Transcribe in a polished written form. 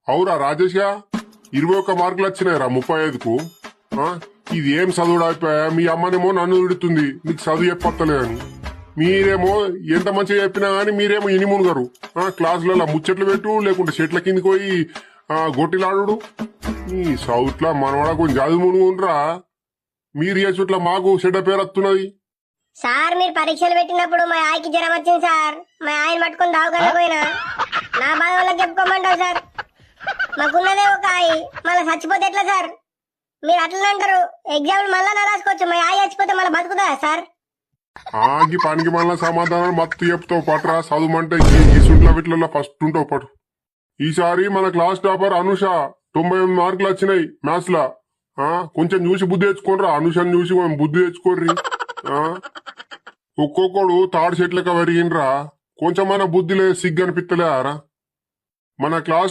అవురా రాజేష్గా 21 మార్కులు వచ్చినాయిరా 35కు. ఇది ఏం చదువుడు అయిపోయా? మీ అమ్మనేమో నన్ను విడుతుంది నీకు చదువు చెప్పత్తలేదని. మీరేమో ఎంత మంచిగా చెప్పినా గానీ మీరేమో ఇనిమునుగారు. క్లాసులలో ముచ్చట్లు పెట్టు, లేకుంటే చెట్ల కిందికి పోయి గొట్టిలాడు. ఈ సౌత్లా మనవాడ కొంచెం చదువు మునుగుండ్రా. మీరు చేసుట్లా మాకు చెడ్డ పేరు వస్తున్నది. సార్ మీరు పరీక్షలు పెట్టినప్పుడు మా ఆయనకి జ్వరం వచ్చింది సార్. మా ఆయన పట్టుకొని దావకాలకు పోయినా. నా బాధ వాళ్ళకి చెప్పుకోమంటావు సార్? మాకున్నదే ఒక ఆయి, మళ్ళీ చచ్చిపోతే ఎట్లా సార్? మీరు అట్లనే అంటారు. ఎగ్జామ్లు మళ్ళా నా రాసుకోవచ్చు. మా ఆయి చచ్చిపోతే మళ్ళీ బతుకుదా సార్? ఆగి పనికి మళ్ళా సమాధానం మత్తు చెప్తావు పట్రా. చదువుమంటే ఈ సుంట్ల వీటిలలో ఫస్ట్ ఉంటావు పటు. ఈసారి మన క్లాస్ టాపర్ అనుష 98 మార్కులు వచ్చినాయి మ్యాథ్స్ లా. కొంచెం చూసి బుద్ధి తెచ్చుకోనరా. అనుషని చూసి బుద్ధి తెచ్చుకోర్రి. ఒక్కొక్కడు తాడు చెట్లక వరిగినరా. కొంచెం మన బుద్ధిలే సిగ్గు అనిపిస్తలేరా? మన క్లాస్